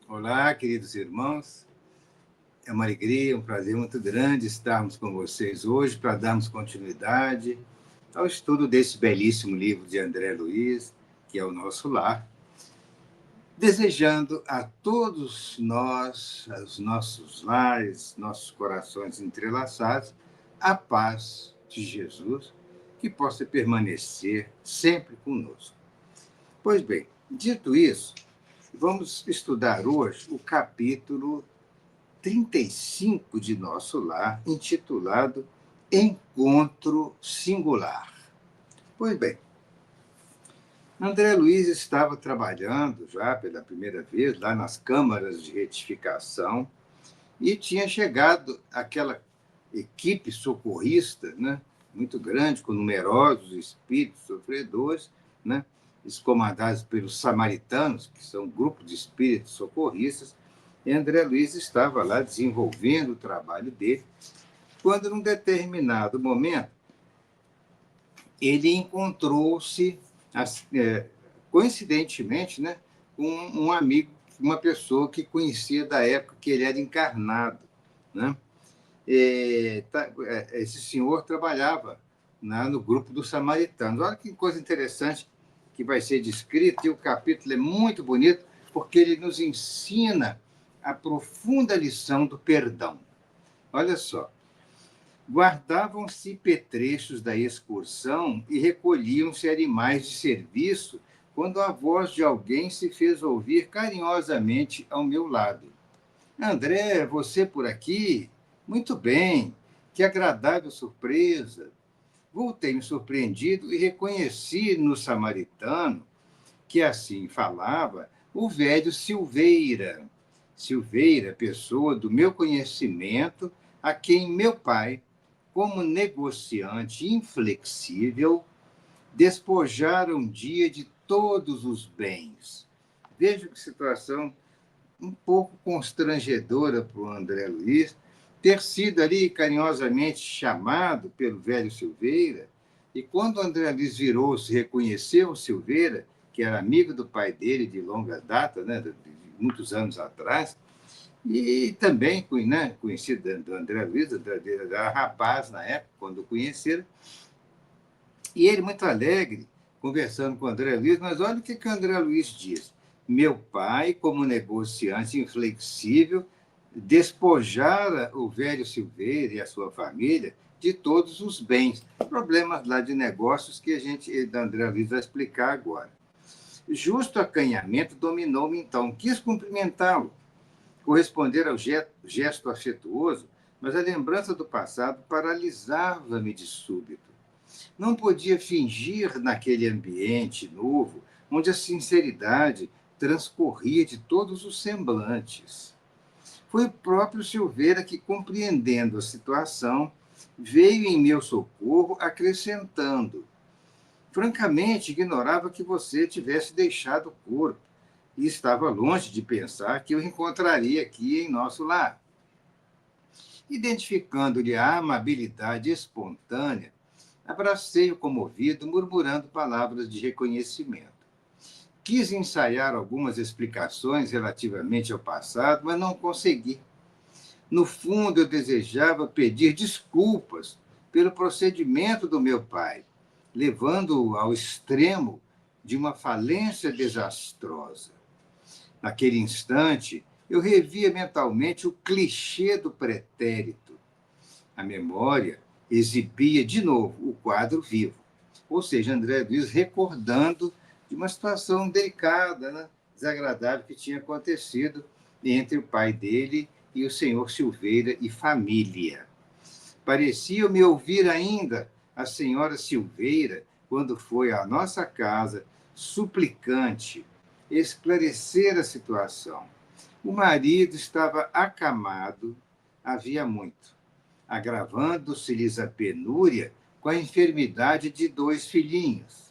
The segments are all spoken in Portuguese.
Olá, queridos irmãos. É uma alegria, um prazer muito grande estarmos com vocês hoje para darmos continuidade ao estudo desse belíssimo livro de André Luiz, que é o Nosso Lar, desejando a todos nós, aos nossos lares, nossos corações entrelaçados, a paz de Jesus, que possa permanecer sempre conosco. Pois bem, dito isso, vamos estudar hoje o capítulo 35 de Nosso Lar, intitulado Encontro Singular. Pois bem, André Luiz estava trabalhando já pela primeira vez lá nas câmaras de retificação e tinha chegado aquela equipe socorrista, né, muito grande, com numerosos espíritos sofredores, né, comandados pelos samaritanos, que são um grupo de espíritos socorristas, e André Luiz estava lá desenvolvendo o trabalho dele, quando, num determinado momento, ele encontrou-se, coincidentemente, né, com um amigo, uma pessoa que conhecia da época que ele era encarnado. Né? Esse senhor trabalhava, né, no grupo dos samaritanos. Olha que coisa interessante que vai ser descrito, e o capítulo é muito bonito, porque ele nos ensina a profunda lição do perdão. Olha só. Guardavam-se petrechos da excursão e recolhiam-se animais de serviço quando a voz de alguém se fez ouvir carinhosamente ao meu lado. André, você por aqui? Muito bem, que agradável surpresa. Voltei-me surpreendido e reconheci no samaritano, que assim falava, o velho Silveira. Silveira, pessoa do meu conhecimento, a quem meu pai, como negociante inflexível, despojara um dia de todos os bens. Veja que situação um pouco constrangedora para o André Luiz, ter sido ali carinhosamente chamado pelo velho Silveira, e quando o André Luiz virou-se, reconheceu o Silveira, que era amigo do pai dele de longa data, né, de muitos anos atrás, e também, né, conhecido do André Luiz, era rapaz na época, quando o conheceram, e ele muito alegre, conversando com o André Luiz, mas olha o que o André Luiz diz. Meu pai, como negociante inflexível, despojara o velho Silveira e a sua família de todos os bens. Problemas lá de negócios que a gente, da André Luiz, vai explicar agora. Justo acanhamento dominou-me então. Quis cumprimentá-lo, corresponder ao gesto afetuoso, mas a lembrança do passado paralisava-me de súbito. Não podia fingir naquele ambiente novo, onde a sinceridade transcorria de todos os semblantes. Foi o próprio Silveira que, compreendendo a situação, veio em meu socorro, acrescentando: francamente, ignorava que você tivesse deixado o corpo e estava longe de pensar que eu encontraria aqui em nosso lar. Identificando-lhe a amabilidade espontânea, abracei-o comovido, murmurando palavras de reconhecimento. Quis ensaiar algumas explicações relativamente ao passado, mas não consegui. No fundo, eu desejava pedir desculpas pelo procedimento do meu pai, levando-o ao extremo de uma falência desastrosa. Naquele instante, eu revia mentalmente o clichê do pretérito. A memória exibia de novo o quadro vivo. Ou seja, André Luiz recordando de uma situação delicada, né, desagradável que tinha acontecido entre o pai dele e o senhor Silveira e família. Parecia-me ouvir ainda a senhora Silveira, quando foi à nossa casa, suplicante, esclarecer a situação. O marido estava acamado havia muito, agravando-se-lhes a penúria com a enfermidade de 2 filhinhos.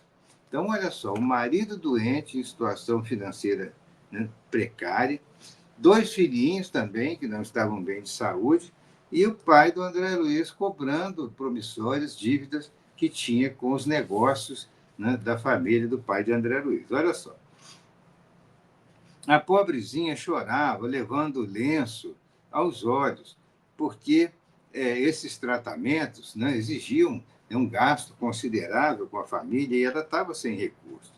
Então, olha só, o marido doente em situação financeira, né, precária, 2 filhinhos também que não estavam bem de saúde, e o pai do André Luiz cobrando promissórias dívidas que tinha com os negócios, né, da família do pai de André Luiz. Olha só. A pobrezinha chorava, levando o lenço aos olhos, porque esses tratamentos, né, exigiam, né, um gasto considerável com a família e ela estava sem recursos.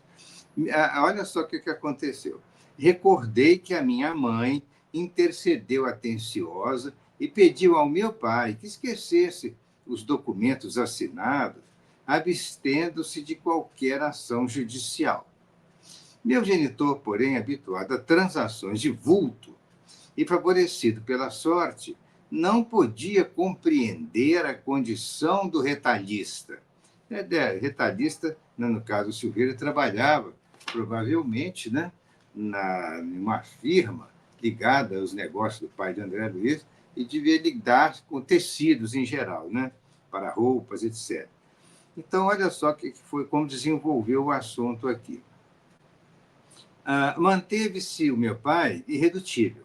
Olha só o que aconteceu. Recordei que a minha mãe intercedeu atenciosa e pediu ao meu pai que esquecesse os documentos assinados, abstendo-se de qualquer ação judicial. Meu genitor, porém, habituado a transações de vulto e favorecido pela sorte, não podia compreender a condição do retalhista. Retalhista, né, no caso, o Silveira trabalhava, provavelmente, né, numa firma ligada aos negócios do pai de André Luiz e devia lidar com tecidos em geral, né, para roupas, etc. Então, olha só que foi como desenvolveu o assunto aqui. Manteve-se o meu pai irredutível.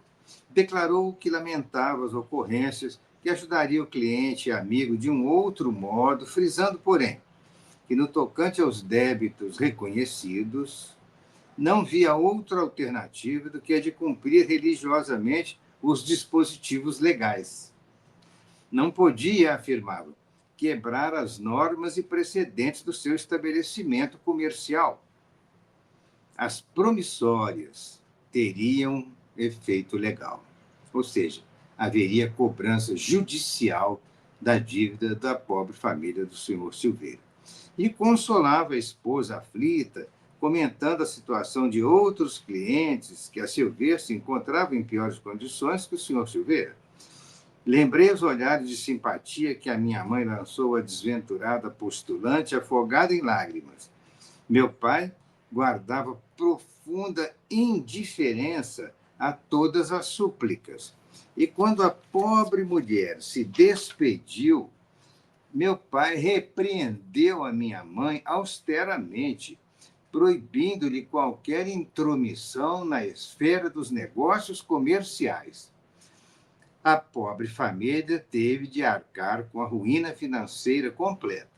Declarou que lamentava as ocorrências, que ajudaria o cliente e amigo de um outro modo, frisando, porém, que no tocante aos débitos reconhecidos, não via outra alternativa do que a de cumprir religiosamente os dispositivos legais. Não podia, afirmava, quebrar as normas e precedentes do seu estabelecimento comercial. As promissórias teriam efeito legal, ou seja, haveria cobrança judicial da dívida da pobre família do senhor Silveira. E consolava a esposa aflita, comentando a situação de outros clientes que, a seu ver, se encontravam em piores condições que o senhor Silveira. Lembrei os olhares de simpatia que a minha mãe lançou à desventurada postulante, afogada em lágrimas. Meu pai guardava profunda indiferença a todas as súplicas. E quando a pobre mulher se despediu, meu pai repreendeu a minha mãe austeramente, proibindo-lhe qualquer intromissão na esfera dos negócios comerciais. A pobre família teve de arcar com a ruína financeira completa.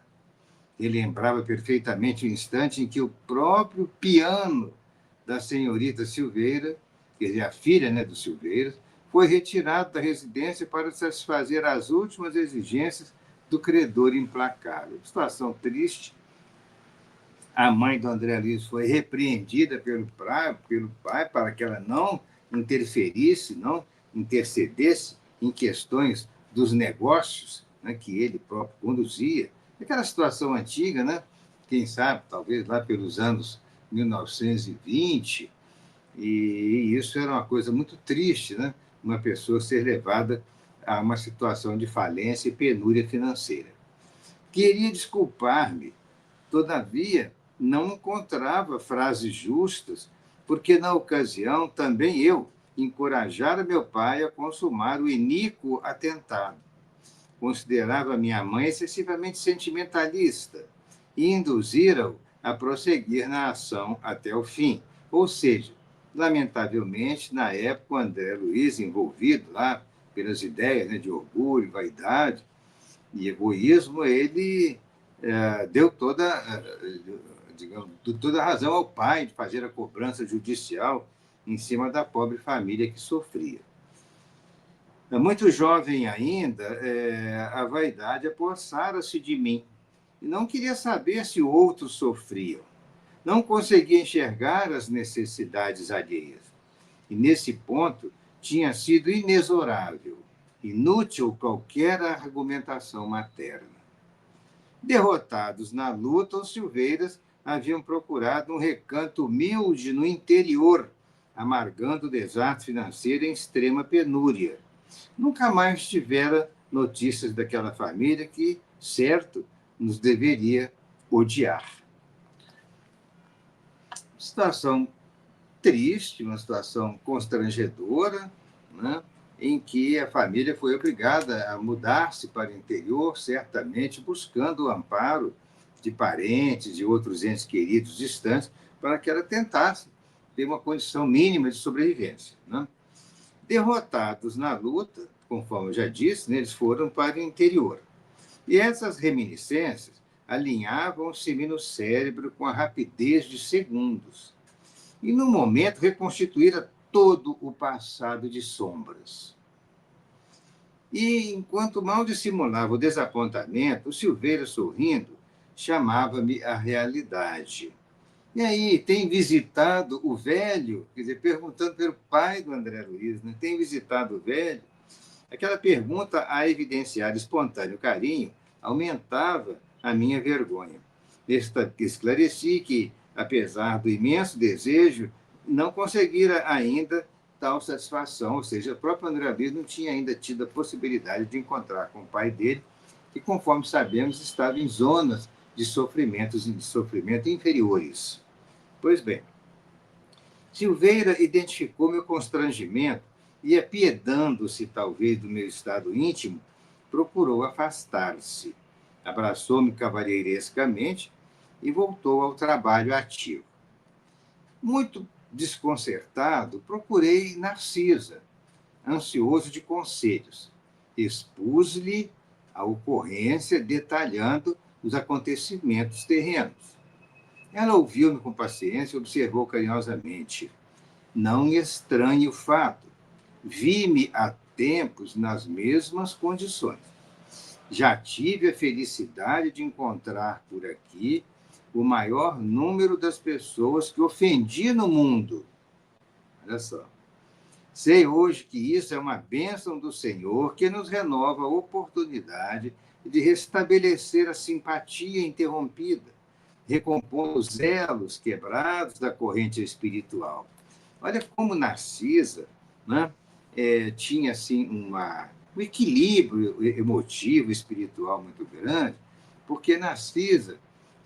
Ele lembrava perfeitamente o instante em que o próprio piano da senhorita Silveira, quer dizer, a filha, né, do Silveira, foi retirado da residência para satisfazer as últimas exigências do credor implacável. Situação triste. A mãe do André Luiz foi repreendida pelo pai para que ela não interferisse, não intercedesse em questões dos negócios, né, que ele próprio conduzia. Aquela situação antiga, né? Quem sabe, talvez lá pelos anos 1920, e isso era uma coisa muito triste, né? Uma pessoa ser levada a uma situação de falência e penúria financeira. Queria desculpar-me, todavia, não encontrava frases justas, porque na ocasião também eu encorajara meu pai a consumar o iníquo atentado. Considerava minha mãe excessivamente sentimentalista e induzira-o a prosseguir na ação até o fim. Ou seja, lamentavelmente, na época, o André Luiz, envolvido lá pelas ideias, né, de orgulho, vaidade e egoísmo, ele deu digamos, toda a razão ao pai de fazer a cobrança judicial em cima da pobre família que sofria. Muito jovem ainda, a vaidade apossara-se de mim e não queria saber se outros sofriam. Não conseguia enxergar as necessidades alheias. E, nesse ponto, tinha sido inexorável, inútil qualquer argumentação materna. Derrotados na luta, os Silveiras haviam procurado um recanto humilde no interior, amargando o desastre financeiro em extrema penúria. Nunca mais tivera notícias daquela família que, certo, nos deveria odiar. Situação triste, uma situação constrangedora, né, em que a família foi obrigada a mudar-se para o interior, certamente buscando o amparo de parentes, de outros entes queridos distantes, para que ela tentasse ter uma condição mínima de sobrevivência, né? Derrotados na luta, conforme eu já disse, né, eles foram para o interior. E essas reminiscências alinhavam-se no cérebro com a rapidez de segundos. E, no momento, reconstituíra todo o passado de sombras. E, enquanto mal dissimulava o desapontamento, o Silveira, sorrindo, chamava-me à realidade. E aí, tem visitado o velho? Quer dizer, perguntando pelo pai do André Luiz, né? Tem visitado o velho? Aquela pergunta, a evidenciar espontâneo carinho, aumentava a minha vergonha. Esclareci que, apesar do imenso desejo, não conseguira ainda tal satisfação, ou seja, o próprio André Luiz não tinha ainda tido a possibilidade de encontrar com o pai dele, que, conforme sabemos, estava em zonas de sofrimento inferiores. Pois bem, Silveira identificou meu constrangimento e, apiedando-se talvez do meu estado íntimo, procurou afastar-se. Abraçou-me cavalheirescamente e voltou ao trabalho ativo. Muito desconcertado, procurei Narcisa, ansioso de conselhos. Expus-lhe a ocorrência, detalhando os acontecimentos terrenos. Ela ouviu-me com paciência e observou carinhosamente. Não me estranhe o fato. Vi-me há tempos nas mesmas condições. Já tive a felicidade de encontrar por aqui o maior número das pessoas que ofendi no mundo. Olha só. Sei hoje que isso é uma bênção do Senhor que nos renova a oportunidade de restabelecer a simpatia interrompida, recompor os elos quebrados da corrente espiritual. Olha como Narcisa, né, tinha assim, um equilíbrio emotivo, espiritual muito grande, porque Narcisa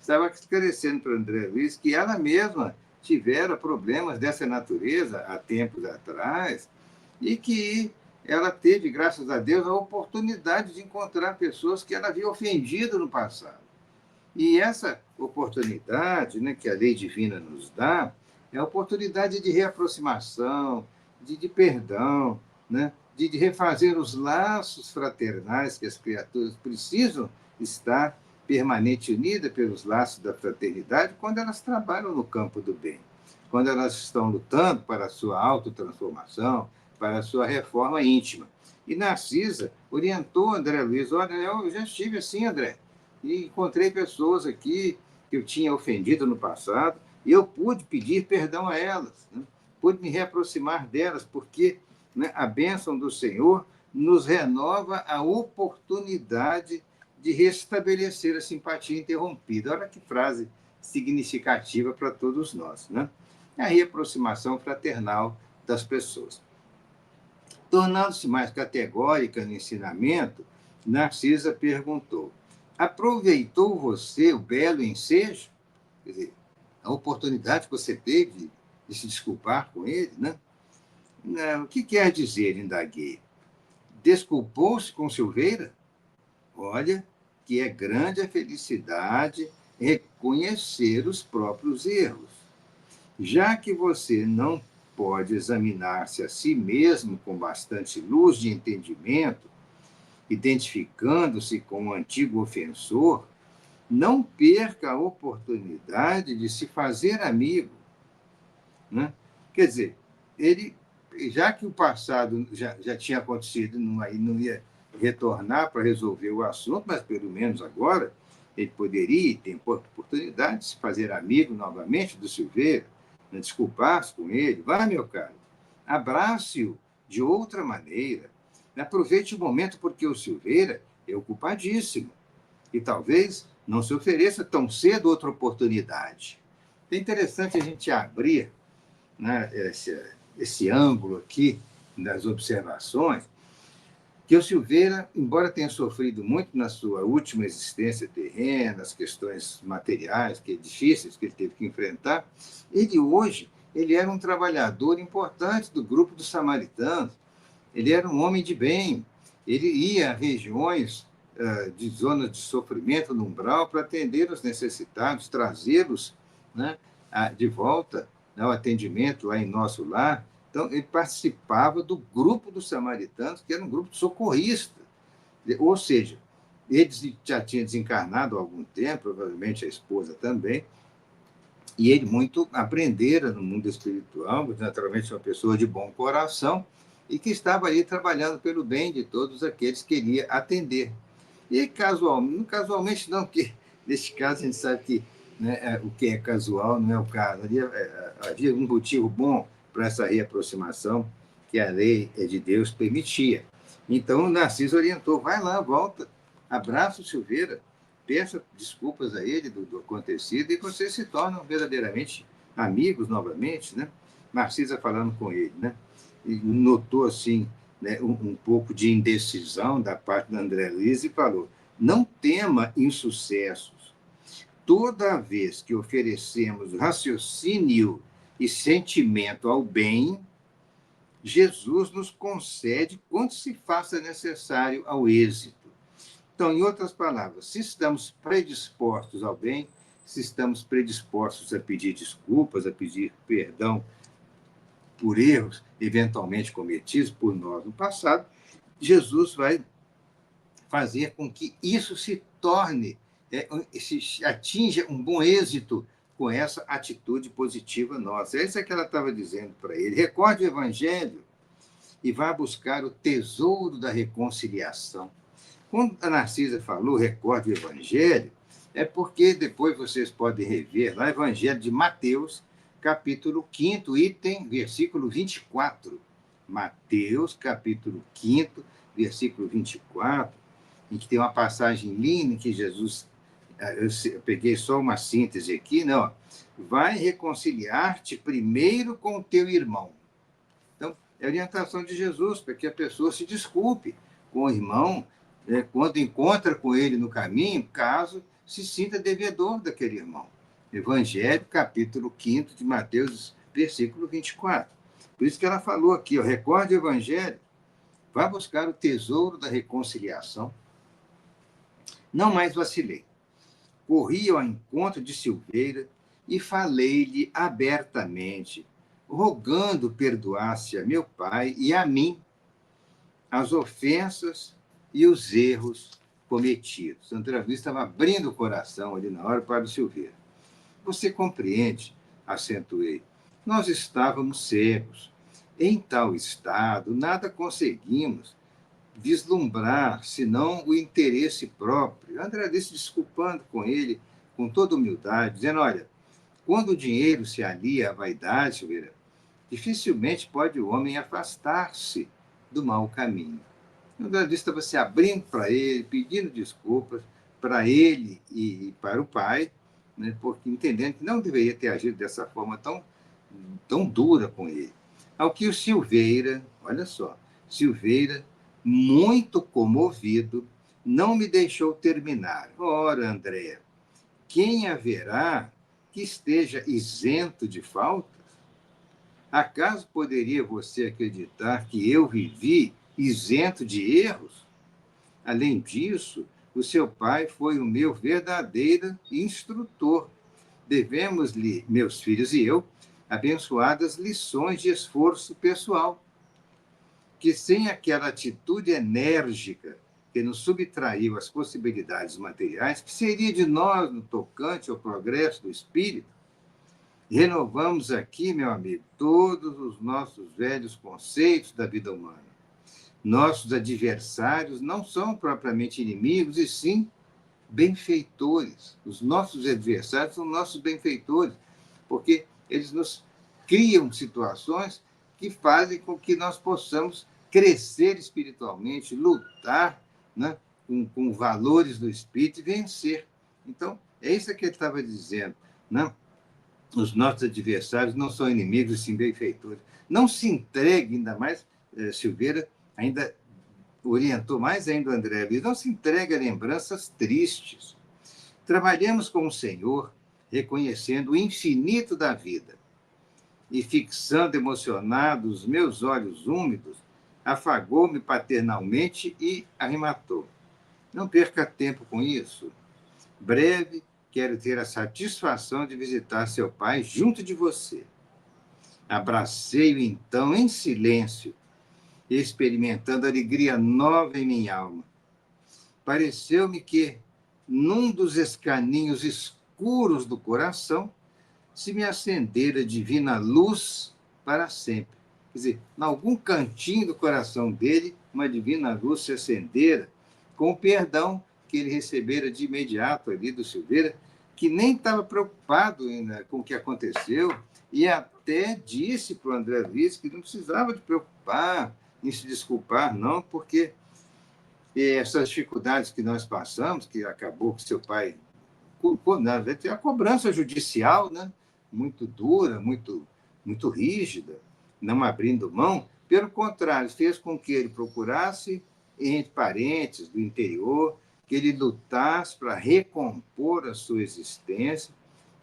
estava esclarecendo para André Luiz que ela mesma tivera problemas dessa natureza há tempos atrás e que ela teve, graças a Deus, a oportunidade de encontrar pessoas que ela havia ofendido no passado. E essa oportunidade, né, que a lei divina nos dá é a oportunidade de reaproximação, de perdão, né, de refazer os laços fraternais que as criaturas precisam estar permanente unidas pelos laços da fraternidade quando elas trabalham no campo do bem, quando elas estão lutando para a sua autotransformação, para a sua reforma íntima. E Narcisa orientou André Luiz, olha, eu já estive assim, André, e encontrei pessoas aqui que eu tinha ofendido no passado, e eu pude pedir perdão a elas, né? Pude me reaproximar delas, porque, né, a bênção do Senhor nos renova a oportunidade de restabelecer a simpatia interrompida. Olha que frase significativa para todos nós, né? A reaproximação fraternal das pessoas. Tornando-se mais categórica no ensinamento, Narcisa perguntou: aproveitou você o belo ensejo? Quer dizer, a oportunidade que você teve de se desculpar com ele, né? Não, o que quer dizer, indaguei? Desculpou-se com Silveira? Olha, que é grande a felicidade reconhecer os próprios erros. Já que você não pode examinar-se a si mesmo com bastante luz de entendimento, identificando-se com o antigo ofensor, não perca a oportunidade de se fazer amigo, né? Quer dizer, ele, já que o passado já tinha acontecido, não ia retornar para resolver o assunto, mas pelo menos agora ele poderia ter oportunidade de se fazer amigo novamente do Silveira, né? Desculpar-se com ele. Vá, meu caro, abrace-o de outra maneira. Aproveite o momento, porque o Silveira é ocupadíssimo e talvez não se ofereça tão cedo outra oportunidade. É interessante a gente abrir, né, esse ângulo aqui das observações, que o Silveira, embora tenha sofrido muito na sua última existência terrena, as questões materiais difíceis que ele teve que enfrentar, ele hoje ele era um trabalhador importante do grupo dos samaritanos, ele era um homem de bem, ele ia a regiões de zonas de sofrimento no umbral para atender os necessitados, trazê-los, né, de volta ao atendimento lá em nosso lar. Então, ele participava do grupo dos samaritanos, que era um grupo socorrista. Ou seja, ele já tinha desencarnado há algum tempo, provavelmente a esposa também, E ele muito aprendera no mundo espiritual, naturalmente uma pessoa de bom coração, e que estava ali trabalhando pelo bem de todos aqueles que queria atender. E casualmente não, porque neste caso a gente sabe que, né, o que é casual não é o caso. Havia um motivo bom para essa reaproximação que a lei de Deus permitia. Então, o Narciso orientou, vai lá, volta, abraça o Silveira, peça desculpas a ele do acontecido e vocês se tornam verdadeiramente amigos novamente, né? Narcisa falando com ele, né? E notou, assim, né, um pouco de indecisão da parte da André Luiz e falou, não tema insucessos. Toda vez que oferecemos raciocínio e sentimento ao bem, Jesus nos concede quanto se faça necessário ao êxito. Então, em outras palavras, se estamos predispostos ao bem, se estamos predispostos a pedir desculpas, a pedir perdão por erros eventualmente cometidos por nós no passado, Jesus vai fazer com que isso se torne, se atinja um bom êxito com essa atitude positiva nossa. É isso que ela estava dizendo para ele. Recorde o Evangelho e vá buscar o tesouro da reconciliação. Quando a Narcisa falou, recorde o Evangelho, é porque depois vocês podem rever lá, Evangelho de Mateus, capítulo 5, item, versículo 24. Mateus, capítulo 5, versículo 24, em que tem uma passagem linda em que Jesus, eu peguei só uma síntese aqui, não, vai reconciliar-te primeiro com o teu irmão. Então, é a orientação de Jesus para que a pessoa se desculpe com o irmão, quando encontra com ele no caminho, caso se sinta devedor daquele irmão. Evangelho, capítulo 5 de Mateus, versículo 24. Por isso que ela falou aqui, ó, recorde o Evangelho, vá buscar o tesouro da reconciliação. Não mais vacilei. Corri ao encontro de Silveira e falei-lhe abertamente, rogando perdoasse a meu pai e a mim as ofensas e os erros cometidos. André Luiz estava abrindo o coração ali na hora para o Silveira. Você compreende, acentuei, nós estávamos cegos. Em tal estado, nada conseguimos vislumbrar, senão o interesse próprio. André disse, desculpando com ele, com toda humildade, dizendo, olha, quando o dinheiro se alia à vaidade, Silveira, dificilmente pode o homem afastar-se do mau caminho. O André estava se abrindo para ele, pedindo desculpas para ele e para o pai, né, porque entendendo que não deveria ter agido dessa forma tão dura com ele. Ao que o Silveira, olha só, Silveira, muito comovido, não me deixou terminar. Ora, André, quem haverá que esteja isento de faltas? Acaso poderia você acreditar que eu vivi isento de erros? Além disso, o seu pai foi o meu verdadeiro instrutor. Devemos-lhe, meus filhos e eu, abençoadas lições de esforço pessoal, que sem aquela atitude enérgica que nos subtraiu as possibilidades materiais, que seria de nós no tocante ao progresso do espírito, renovamos aqui, meu amigo, todos os nossos velhos conceitos da vida humana. Nossos adversários não são propriamente inimigos, e sim benfeitores. Os nossos adversários são nossos benfeitores, porque eles nos criam situações que fazem com que nós possamos crescer espiritualmente, lutar, né, com valores do espírito e vencer. Então, é isso que ele estava dizendo, né? Os nossos adversários não são inimigos, e sim benfeitores. Não se entregue, ainda mais, Silveira ainda orientou mais ainda o André Luiz, não se entregue a lembranças tristes. Trabalhemos com o Senhor, reconhecendo o infinito da vida. E fixando emocionado os meus olhos úmidos, afagou-me paternalmente e arrematou. Não perca tempo com isso. Breve, quero ter a satisfação de visitar seu pai junto de você. Abracei-o então em silêncio, experimentando alegria nova em minha alma. Pareceu-me que, num dos escaninhos escuros do coração, se me acendera divina luz para sempre. Quer dizer, em algum cantinho do coração dele, uma divina luz se acendera com o perdão que ele recebera de imediato ali do Silveira, que nem estava preocupado ainda com o que aconteceu, e até disse para o André Luiz que não precisava de preocupar em se desculpar, não, porque essas dificuldades que nós passamos, que acabou com seu pai, na verdade, a cobrança judicial, né, muito dura, muito rígida, não abrindo mão, pelo contrário, fez com que ele procurasse entre parentes do interior, que ele lutasse para recompor a sua existência,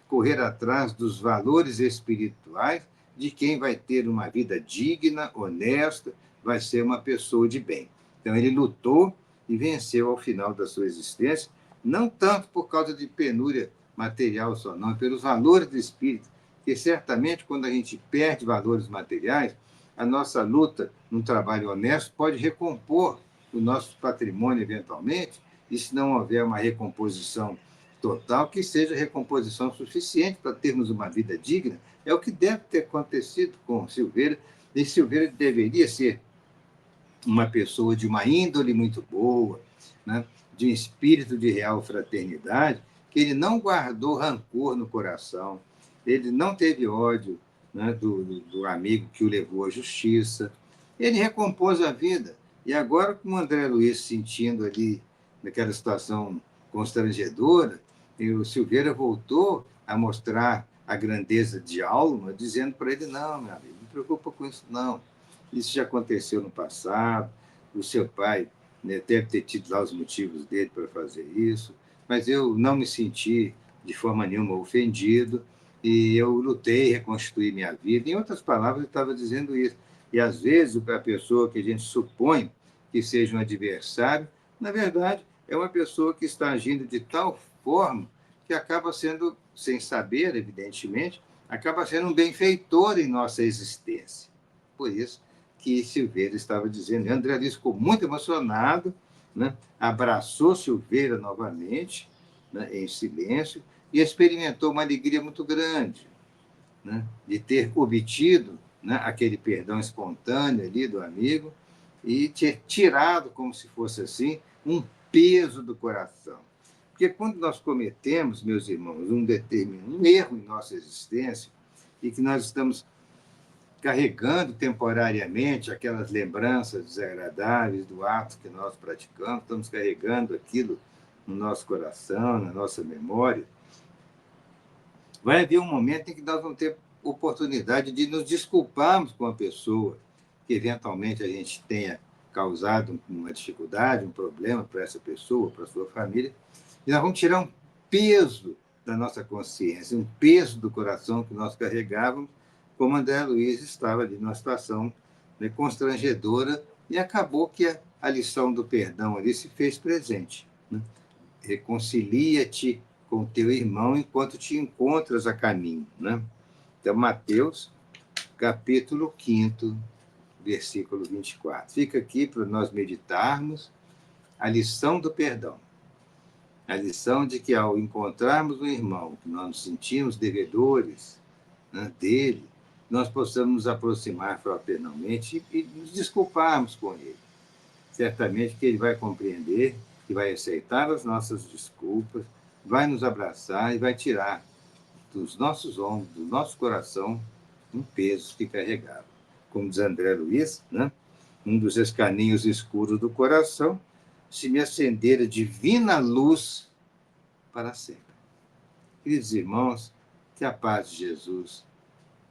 correr atrás dos valores espirituais de quem vai ter uma vida digna, honesta, vai ser uma pessoa de bem. Então, ele lutou e venceu ao final da sua existência, não tanto por causa de penúria material só, não, pelos valores do espírito, que certamente quando a gente perde valores materiais, a nossa luta num trabalho honesto pode recompor o nosso patrimônio eventualmente, e se não houver uma recomposição total, que seja recomposição suficiente para termos uma vida digna, é o que deve ter acontecido com Silveira, e Silveira deveria ser uma pessoa de uma índole muito boa, né? De um espírito de real fraternidade, que ele não guardou rancor no coração, ele não teve ódio, né, do amigo que o levou à justiça, ele recompôs a vida. E agora, com o André Luiz sentindo ali, naquela situação constrangedora, e o Silveira voltou a mostrar a grandeza de alma, dizendo para ele: não, meu amigo, não se preocupa com isso, não. Isso já aconteceu no passado, o seu pai, né, deve ter tido lá os motivos dele para fazer isso, mas eu não me senti de forma nenhuma ofendido e eu lutei, reconstruí minha vida. Em outras palavras, eu estava dizendo isso. E às vezes a pessoa que a gente supõe que seja um adversário, na verdade, é uma pessoa que está agindo de tal forma que acaba sendo, sem saber, evidentemente, acaba sendo um benfeitor em nossa existência. Por isso que Silveira estava dizendo. E André Luiz ficou muito emocionado, né? Abraçou Silveira novamente, né, em silêncio, e experimentou uma alegria muito grande, né, de ter obtido, né, aquele perdão espontâneo ali do amigo e ter tirado, como se fosse assim, um peso do coração. Porque quando nós cometemos, meus irmãos, um erro em nossa existência e que nós estamos carregando temporariamente aquelas lembranças desagradáveis do ato que nós praticamos, estamos carregando aquilo no nosso coração, na nossa memória, vai haver um momento em que nós vamos ter oportunidade de nos desculparmos com a pessoa que eventualmente a gente tenha causado uma dificuldade, um problema para essa pessoa, para a sua família, e nós vamos tirar um peso da nossa consciência, um peso do coração que nós carregávamos, como André Luiz estava ali numa situação, né, constrangedora, e acabou que a lição do perdão ali se fez presente, né? Reconcilia-te com teu irmão enquanto te encontras a caminho, né? Então, Mateus, capítulo 5º, versículo 24. Fica aqui para nós meditarmos a lição do perdão. A lição de que, ao encontrarmos um irmão que nós nos sentimos devedores, né, dele, nós possamos nos aproximar fraternalmente e nos desculparmos com ele. Certamente que ele vai compreender, que vai aceitar as nossas desculpas, vai nos abraçar e vai tirar dos nossos ombros, do nosso coração, um peso que carregava. Como diz André Luiz, né? Um dos escaninhos escuros do coração, se me acender a divina luz para sempre. Queridos irmãos, que a paz de Jesus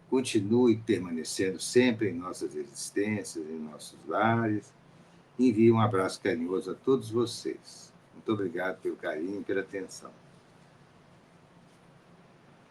continue permanecendo sempre em nossas existências, em nossos lares. Envie um abraço carinhoso a todos vocês. Muito obrigado pelo carinho e pela atenção.